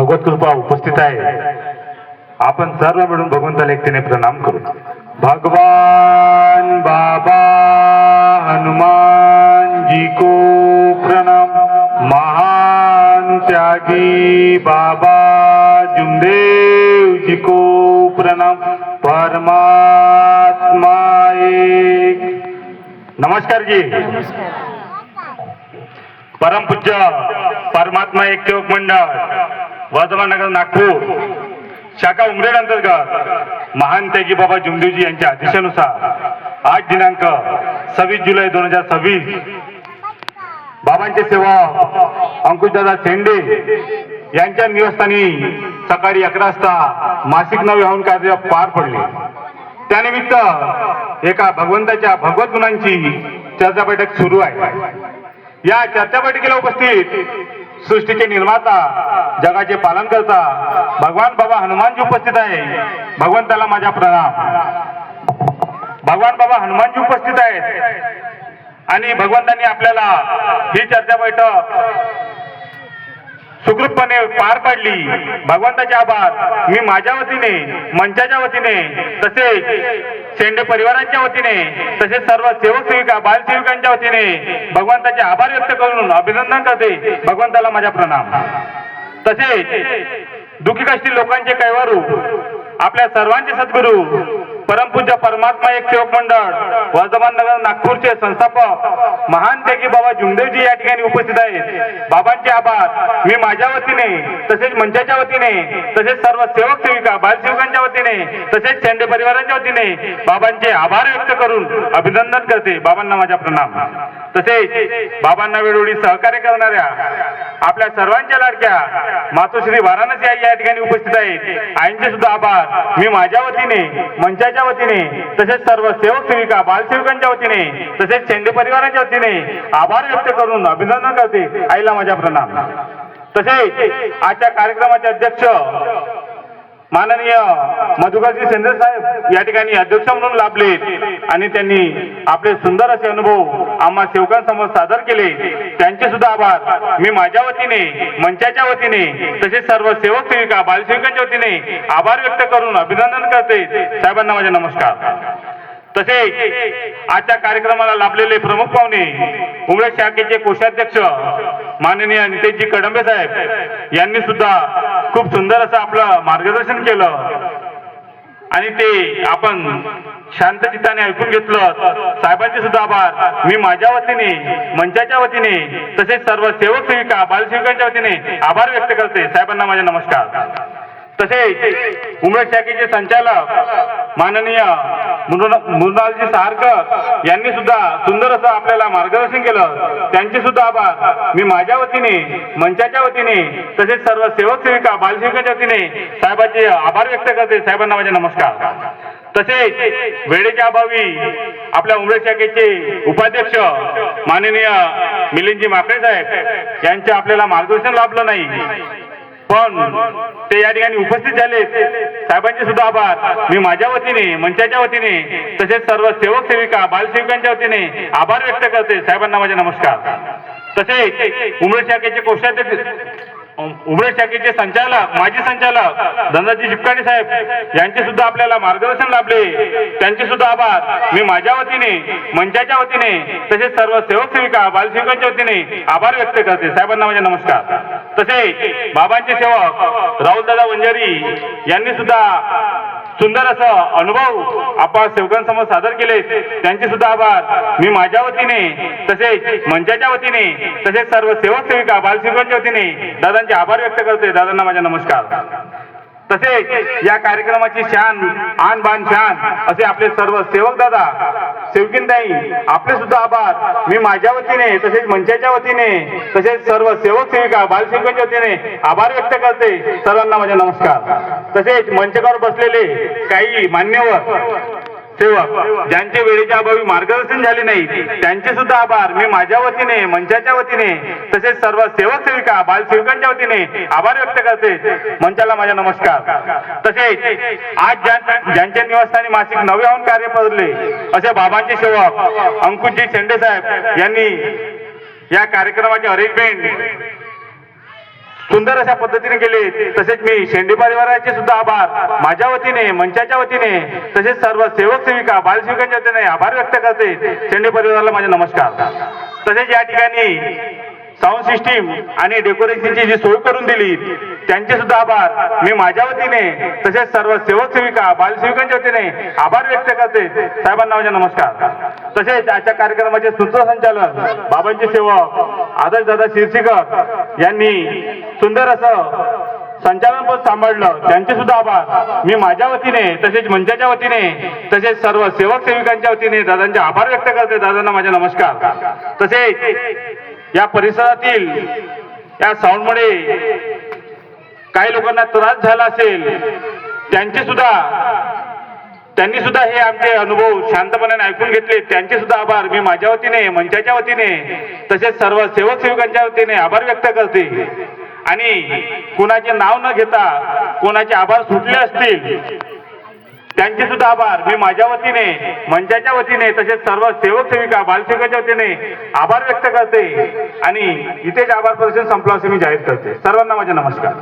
भगवत कृपा उपस्थित आहे। आपण सर्व मिळून भगवंताला एकतेने प्रणाम करू। भगवान बाबा हनुमान जी को प्रणाम। महान त्यागी बाबा जुमदेव जी को प्रणाम। परमात्मा एक। नमस्कार जी। परम पूज्य परमात्मा एक सेवक मंडळ वर्धमान नगर नागपूर शाखा उमरेड अंतर्गत महान त्यागी बाबा जुमदेवजी यांच्या आदेशानुसार आज दिनांक 26 जुलै 2026 बाबांचे सेवक अंकुशदादा शेंडे यांच्या निवासस्थानी सकाळी 11 वाजता मासिक नवविवाह कार्य पार पडले। त्यानिमित्त एका भगवंताच्या भगवत गुणांची चर्चा बैठक सुरू आहे। या चर्चा बैठकीला उपस्थित सृष्टीचे निर्माता जगाचे पालनकर्ता भगवान बाबा हनुमानजी उपस्थित आहे। भगवंताला माझा प्रणाम। भगवान बाबा हनुमानजी उपस्थित आहेत आणि भगवंतांनी आपल्याला ही चर्चा बैठक सुखरूपपणे पार पाडली। भगवंताचे आभार मी माझ्या वतीने, मंचाच्या वतीने, तसेच शेंडे परिवाराच्या वतीने, तसेच सर्व सेवक सेविका बालसेविकांच्या वतीने भगवंताचे आभार व्यक्त करून अभिनंदन करते। भगवंताला माझा प्रणाम। तसेच दुःखी कष्टी लोकांचे कैवारू आपल्या सर्वांचे सद्गुरू परमपूज्य परमात्मा एक सेवक मंडळ वर्धमान नगर नागपूरचे संस्थापक महान त्यागी बाबा जुमदेवजी या ठिकाणी उपस्थित आहेत। बाबांचे आभार मी माझ्या वतीने, तसेच मंचाच्या वतीने, तसेच सर्व सेवक सेविका बालसेवकांच्या वतीने, तसेच शेंडे परिवाराच्या वतीने बाबांचे आभार व्यक्त करून अभिनंदन करते। बाबांना माझा प्रणाम। तसेच बाबांना वेळोवेळी सहकार्य करणाऱ्या आपल्या सर्वांच्या लाडक्या मातोश्री वाराणसी आई या ठिकाणी उपस्थित आहेत। आईंचे सुद्धा आभार मी माझ्या वतीने, मंचाच्या वतीने, तसेच सर्व सेवक सेविका बालसेवकांच्या वतीने, तसेच शेंडे परिवाराच्या वतीने आभार व्यक्त करून अभिनंदन करते। आईला माझा प्रणाम। तसेच आजच्या कार्यक्रमाचे अध्यक्ष माननीय मधुकरजी शेंद्रे साहेब या ठिकाणी अध्यक्ष म्हणून लाभले आणि त्यांनी आपले सुंदर असे अनुभव आम्हा सेवकांसमोर सादर केले। त्यांचे सुद्धा आभार मी माझ्या वतीने, मंचाच्या वतीने, तसेच सर्व सेवक सेविका बालसेविकांच्या वतीने आभार व्यक्त करून अभिनंदन करते। साहेबांना माझे नमस्कार। तसेच आजच्या कार्यक्रमाला लाभलेले प्रमुख पाहुणे उमरेड शाखेचे कोषाध्यक्ष माननीय नितेशजी कडंबे साहेब यांनी सुद्धा खूप सुंदर असं आपलं मार्गदर्शन केलं आणि ते आपण शांत चित्ताने ऐकून घेतलं। साहेबांचे सुद्धा आभार मी माझ्या वतीने, मंचाच्या वतीने, तसेच सर्व सेवक सेविका बालसेविकांच्या वतीने आभार व्यक्त करते। साहेबांना माझे नमस्कार। तसेच उमरेड शाखेचे संचालक माननीय मृणालजी सारकर यांनी सुद्धा सुंदर असं आपल्याला मार्गदर्शन केलं। त्यांचे सुद्धा आभार मी माझ्या वतीने, मंचाच्या वतीने, तसेच सर्व सेवक सेविका बालसेविकांच्या वतीने साहेबांचे आभार व्यक्त करते। साहेबांना माझे नमस्कार। तसेच वेळेच्या अभावी आपल्या उमरेड शाखेचे उपाध्यक्ष माननीय मिलिंदजी माकडे साहेब यांचे आपल्याला मार्गदर्शन लाभलं नाही, पण ते या ठिकाणी उपस्थित झाले। साहेबांचे सुद्धा आभार मी माझ्या वतीने, मंचाच्या वतीने, तसेच सर्व सेवक सेविका बालसेविकांच्या वतीने आभार व्यक्त करते। साहेबांना माझे नमस्कार। तसेच उमरेड शाखेचे संचालक, माजी संचालक धनराजी चिपकाणे साहेब यांचे सुद्धा आपल्याला मार्गदर्शन लाभले। त्यांचे सुद्धा आभार मी माझ्या वतीने, मंचाच्या वतीने, तसेच सर्व सेवक सेविका बालसेविकांच्या वतीने आभार व्यक्त करते। साहेबांना माझे नमस्कार। तसेच बाबांचे सेवक राहुलदादा वंजारी यांनी सुद्धा सुंदर असं अनुभव आपण सेवकांसमोर सादर केले। त्यांचे सुद्धा आभार मी माझ्या वतीने, तसेच मंचाच्या वतीने, तसेच सर्व सेवक सेविका बालसेविकांच्या वतीने दादांचे आभार व्यक्त करते। दादांना माझा नमस्कार। तसेच या कार्यक्रमाची शान आन बान शान असे आपले सर्व सेवक दादा, सेवकीनताई आपले सुद्धा आभार मी माझ्या वतीने, तसेच मंचाच्या वतीने, तसेच सर्व सेवक सेविका बालसेविकांच्या वतीने आभार व्यक्त करते। सर्वांना माझा नमस्कार। तसेच मंचावर बसलेले काही मान्यवर सेवक ज्यांचे वेळेच्या अभावी मार्गदर्शन झाले नाही, त्यांचे सुद्धा आभार मी माझ्या वतीने, मंचाच्या वतीने, तसेच सर्व सेवक सेविका बालसेविकांच्या वतीने आभार व्यक्त करते। मंचाला माझा नमस्कार। तसेच आज ज्यांच्या निवासस्थानी मासिक नवविवाह कार्य पडले असे बाबांचे सेवक अंकुशजी शेंडे साहेब यांनी या कार्यक्रमाचे अरेंजमेंट सुंदर अशा पद्धतीने केले. तसेच मी शेंडे परिवाराचे सुद्धा आभार माझ्या वतीने, मंचाच्या वतीने, तसेच सर्व सेवक सेविका बालसेविकांच्या वतीने आभार व्यक्त करते. शेंडे परिवाराला माझे नमस्कार. तसेच या ठिकाणी साऊंड सिस्टीम आणि डेकोरेशनची जी सोय करून दिली त्यांचे सुद्धा आभार मी माझ्या वतीने, तसेच सर्व सेवक सेविका बालसेविकांच्या वतीने आभार व्यक्त करते. साहेबांना माझे नमस्कार. तसेच आजच्या कार्यक्रमाचे सूत्रसंचालन बाबांचे सेवक आदर्श दादा शिरसीकर यांनी सुंदर असं संचालनपद सांभाळलं, त्यांचे सुद्धा आभार मी माझ्या वतीने, तसेच मंचाच्या वतीने, तसेच सर्व सेवक सेविकांच्या वतीने दादांचे आभार व्यक्त करते. दादांना माझे नमस्कार. तसेच या परिसरातील या साऊंडमुळे काही लोकांना त्रास झाला असेल त्यांनी सुद्धा हे आमचे अनुभव शांतपणे ऐकून घेतले, त्यांचे सुद्धा आभार मी माझ्या वतीने, मंचाच्या वतीने, तसेच सर्व सेवक सेविकांच्या वतीने आभार व्यक्त करते. आणि कोणाचे नाव न घेता कोणाचे आभार सुटले असतील त्यांचे सुद्धा आभार मी माझ्या वतीने, मंचाच्या वतीने, तसेच सर्व सेवक सेविका बालसेविकांच्या वतीने आभार व्यक्त करते. आणि इथेच आभार प्रदर्शन संपलं असे मी जाहीर करते. सर्वांना माझे नमस्कार.